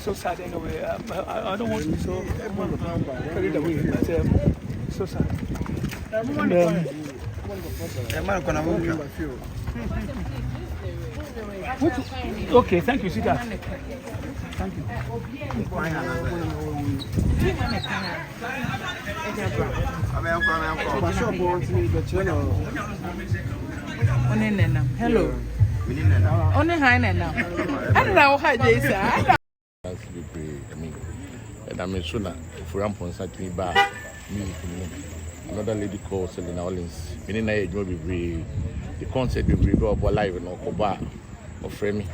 so sad anyway. I don't want to be so carried away, but so sad. Okay, thank you, Sita. Thank you. Hello. Only high now. I don't know how they say. I mean, and I mean, sooner if we ramp on something about music. Another lady called Selena Orleans. Meaning, I will be the concert will be about live and Okoba or Frame.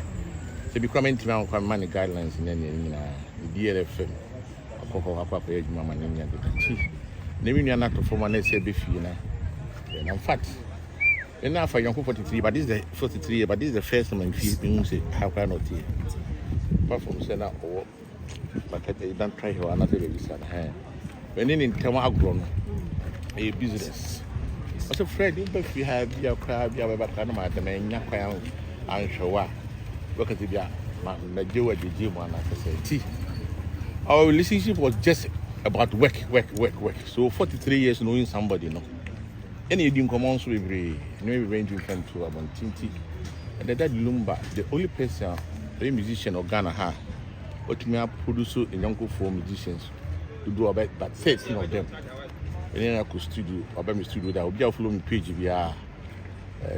So, becoming to my money guidelines in any the DLFM. I call her papa, Mamma, and the Naming an actor for my say Biffy. And in fact, enough for young 43, but this is the 43, but this is the first time I'm feeling say, how can I not hear? Apart from saying that, but I don't try her another release at hand. When in Tama a business. What's a friend? If you have your crab, you have a canoma, the man, Yakan, and Shawa. Look at the Joe at the gym one, I say. Our relationship was just about work. So 43 years knowing somebody, no. Any didn't come on so every maybe ranging from to about Tinti. And that Lumba, the only person, a musician or Ghana, ha, what me up produce in young for musicians to do about but 13 of them. And then I could studio, about my studio that would be a following page via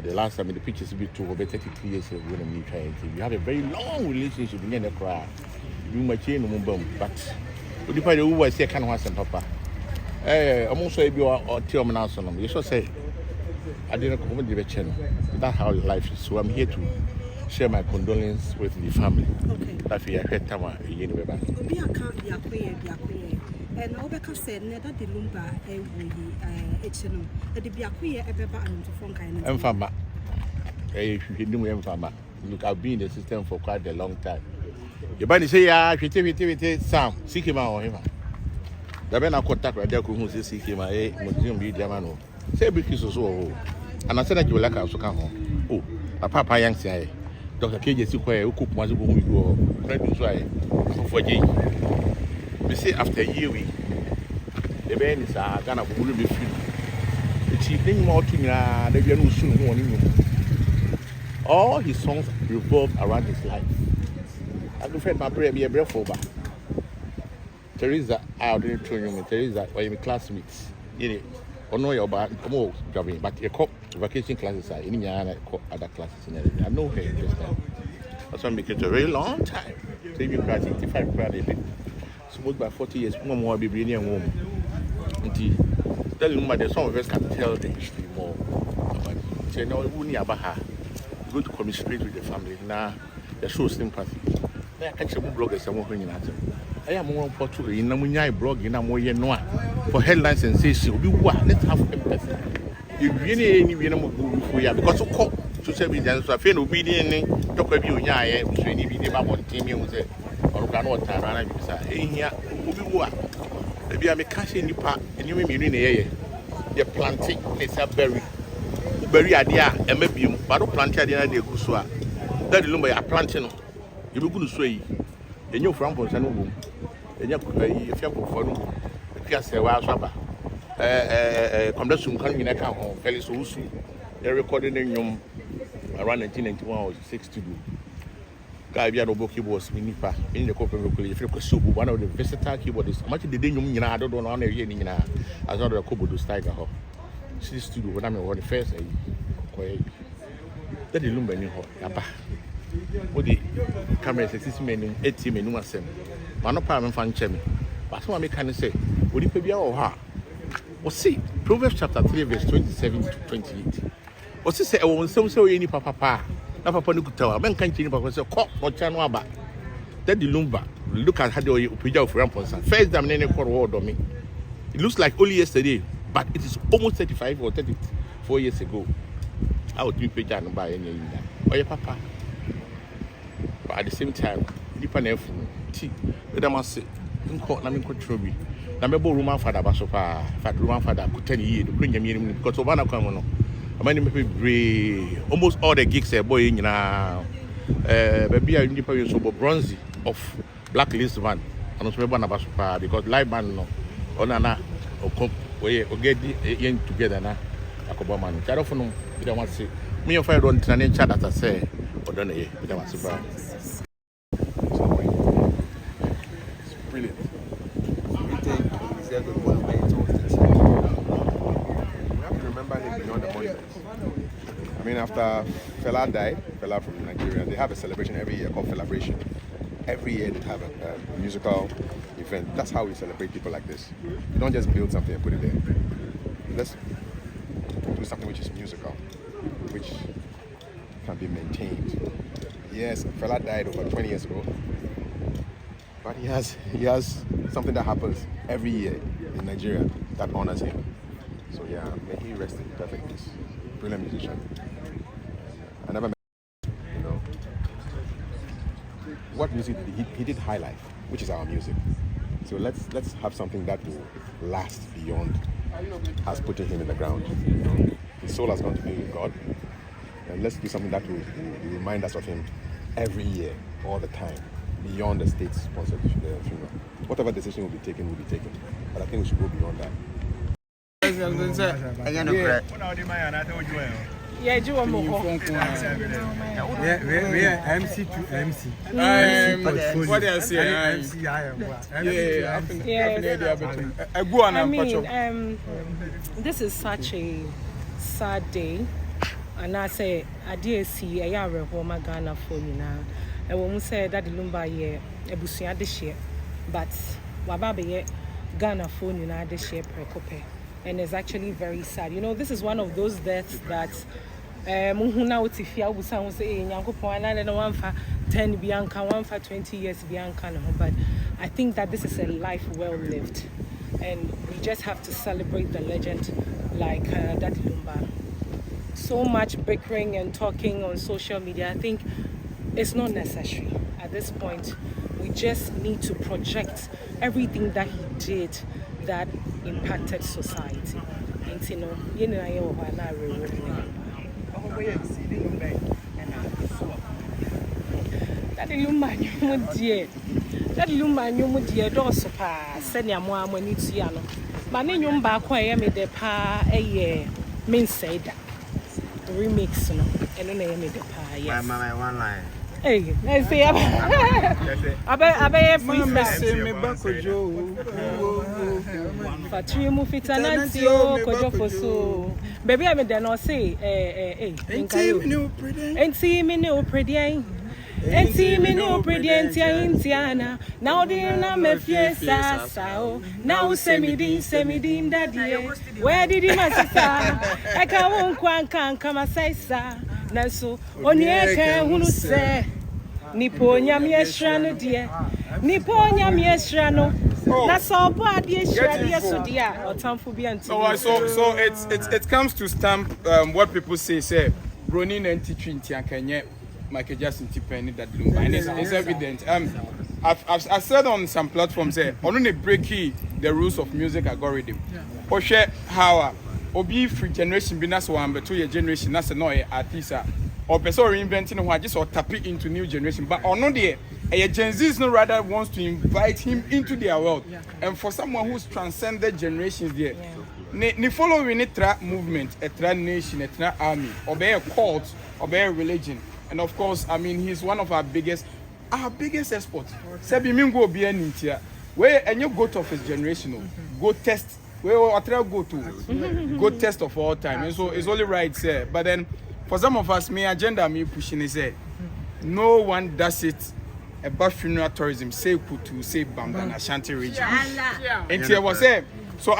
the last time the pictures be to over 33 years ago when I'm trying to. You have a very long relationship in the crowd. You might change no more, but what do you who I say can was and papa? I'm also a or Tioman. You should say I didn't come with the channel. That's how life is. So I'm here to share my condolences with the family. Okay. That's why I heard Tama again. And Obeka said, never the Lumba, Echino, the Biaquia, ever and to Fonka and Fama. If you knew Fama, look, I've been in the system for quite a long time. You buy say, yeah, if you Sam, seek him out or him. The men are contact with their who say, seek him, museum be Germano. Say, because so. And I said that you like us to come home. Oh, a papa young say, Dr. KJ who cook once when we go, for Jay. We say after a year, the band is a gun of will be free. The chief thing more to me, they be no soon morning. All his songs revolve around his life. I can find my prayer be a breath over. Teresa, I didn't tell you, Teresa, or your classmates. You know your bad, more driving, but your cop vacation classes are in other classes in everything. I know her this time. That's why I'm making it a very long time. So you can 85 proud. Smoked by 40 years, one more baby and home. Indeed, tell you that some of us can tell the history more. But say no, we need about her. Go to commiserate with the family. Now, they show sympathy. I catch a blogger somewhere in Atom. I am more important in Namunya blog in a more noir for headline sensation. Let's have empathy. You really need to because of call to say we dance. I feel obedient. Talk about you, yeah, we should be about team. Or cannot time and I say, here, maybe I'm a cash in the park and you mean in the air. You're planting, it's a berry idea, and maybe you plant idea, de Gusua. That Lumba are planting. You will go to sway. And you're from Ponsanum. And you're for no. Because a wild swabber. Condensum coming in a car home, Felix Usu. They're recording in around 1991 or 60. Gabiano keyboards, Minipa, in the corporate one of the versatile keyboardists. Much the day you I don't know as not a Kobodo Steiger. She studio when I'm on the first. That is Lumba in her. What the camera 6 men, 80 men, no one. Manopam and Fan Chemi. But what I can say, would it be our heart? Well, see, Proverbs chapter 3, verse 27 to 28. What's it say? I won't so any papa. Na papa no kutawa men kan chini papa say ko no cha no aba that the Lumba look at how they upija of ramponsa first time nene ko word me it looks like only yesterday but it is almost 35 or 34 years ago I would be pija no buy any oye papa but at the same time nipa na efu ti we da mase nko na me ko trobi na me bo roman father ba so pa roman father kutani yi do kunya mi ni because oba na kwa mo no almost all the gigs boy in baby I need to so bronzy of blacklist man. And also remember about because live band no. Onana okom we ogedi yen together na akoba man. Charo for no we don't want to see. Me your fire don't train chat as I say. Odone we don't want to see. It's brilliant. We think he's there to monument of the team. We have to remember him beyond the monuments. I mean, after Fela died, Fela from Nigeria, they have a celebration every year called Celebration. Every year they have a musical event. That's how we celebrate people like this. You don't just build something and put it there. Let's do something which is musical, which can be maintained. Yes, Fela died over 20 years ago, but he has something that happens every year in Nigeria that honors him. So yeah, may he rest in perfect peace. Brilliant musician. I never met him, you know. What music did he did high life, which is our music. So let's have something that will last beyond us putting him in the ground. You know, his soul has gone to be with God, and let's do something that will remind us of him every year, all the time, beyond the state-sponsored funeral. Whatever decision will be taken, but I think we should go beyond that. Yeah, do one more. Yeah, MC to MC. What I say? MC, I mean, this is such a sad day. And I say, I did see a year of my Ghana for you now. And when we say that the Lumba year, a busia this year, but Wababe Ghana phone you know this year per copy. And it's actually very sad. You know, this is one of those deaths that Muhuna Utifia would sound say in Yankopon and one for 10 Bianca, one for 20 years Bianca. But I think that this is a life well lived. And we just have to celebrate the legend like Daddy Lumba. So much bickering and talking on social media, I think it's not necessary. At this point, we just need to project everything that he did that impacted society. And you know, Daddy Lumba nyumu die doso pa senya mo amani tuano. Ba ne nyum ba kwa ye me de pa eye men say that remix no eno na ye me de pa yes. My one line. Hey, I say abe free Me bakojo. Fatri mu fitananti o kojo foso. Baby I me de no say Enti me no predian. Enti me no prediantia intiana. Now de na me fiesa sao. Now semidin daddy. Where did he masisa? I can won kwan kama saisa. Nanso onieke hunu se nipo nyame ehra no de nipo nyame ehra no na so bo ade ehra de so de a otamfo bi anti. So it comes to stamp what people say Brony 2020 akanye Michael Jackson tipeni that Lumba, and it's evident. I've said on some platforms only breaking the rules of music algorithm. Or share how obi free generation be na so one but 2 year generation na se no artist or person reinventing what just or tap it into new generation, but or no there a Gen Z no rather wants to invite him into their world. And for someone who's transcended generations there, ni following a tra movement, a tra nation, a tra army, obey a cult, obey a religion. And of course, I mean, he's one of our biggest exports. Sebi mingo be an intia where and you go to of his generation, go test. Where I try go to go test of all time, and so it's only right, sir. But then, for some of us, my agenda me pushing is no one does it about funeral tourism. Say Kutu, say Bamba, and Ashanti region. And here was so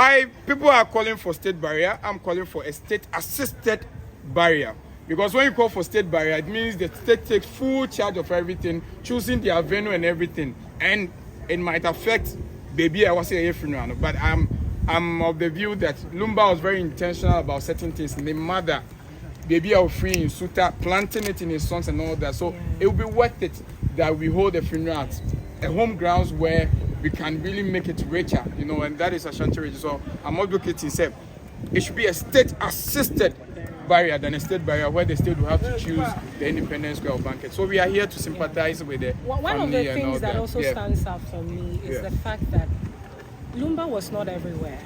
people are calling for state barrier. I'm calling for a state-assisted barrier. Because when you call for state barrier, it means the state takes full charge of everything, choosing their venue and everything, and it might affect baby. I was saying a funeral, but I'm of the view that Lumba was very intentional about certain things. The mother, baby, are free in Suta, planting it in his songs and all that. So it will be worth it that we hold a funeral at a home grounds where we can really make it richer, you know, and that is Ashanti region. So I'm advocating, say, it should be a state-assisted barrier than a state barrier, where the state will have to choose the Independence Square or Banquet. So we are here to sympathize with the One family of the and all things that also yeah. stands out for me is Yeah. the fact that Lumba was not everywhere.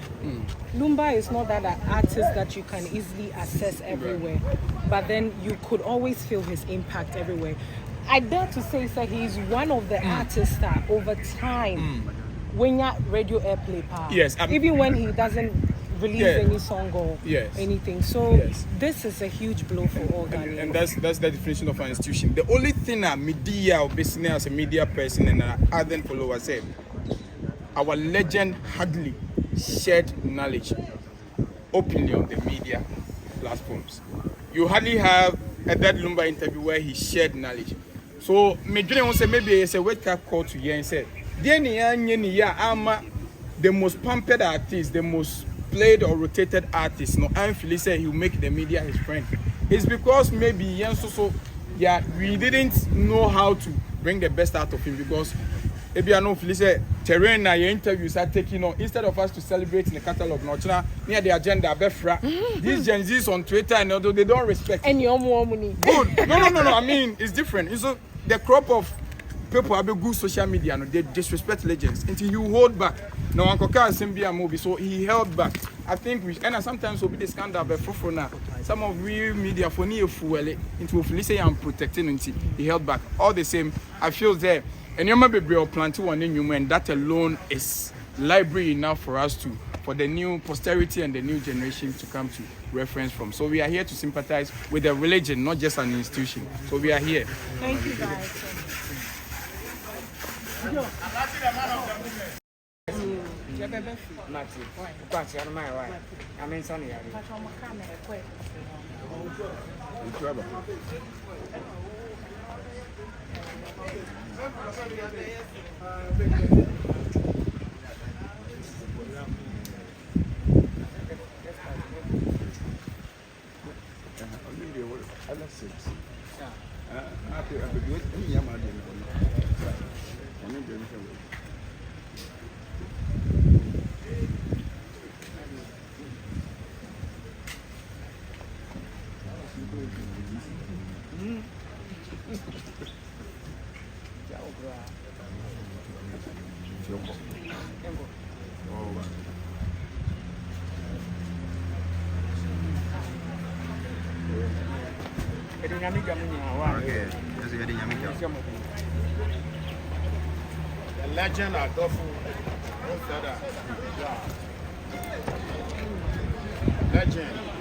Lumba is not that an artist that you can easily access everywhere, but then you could always feel his impact everywhere. I dare to say that he is one of the artists that over time, when you radio airplay power, Yes, even when he doesn't release any song or anything. So this is a huge blow for all Ghanaians. And that's the definition of an institution. The only thing that media or business as a media person and our other followers say, our legend hardly shared knowledge openly on the media platforms. You hardly have a Dead Lumba interview where he shared knowledge. So me dream say maybe it's a wake up call to you and say, the most pampered artist, the most played or rotated artist, no, and Philly said he'll make the media his friend. It's because maybe we didn't know how to bring the best out of him, because maybe I know Philly said terrain na your interviews are taking on, instead of us to celebrate in the catalog, no, near the agenda, these Gen Zs on Twitter and although they don't respect. And your more money. Good. No. I mean, it's different. So the crop of people have a good social media, no, they disrespect legends until you hold back. Now, Uncle Carl a movie, so he held back. I think and sometimes will be the scandal, but for now, some of real media for near fuel into Felice and protecting until he held back. All the same, I feel there. And you remember we planted one in you, and that alone is library enough for us for the new posterity and the new generation to come to reference from. So we are here to sympathize with the religion, not just an institution. So we are here. Thank you guys. The legend Adolfo. Legend.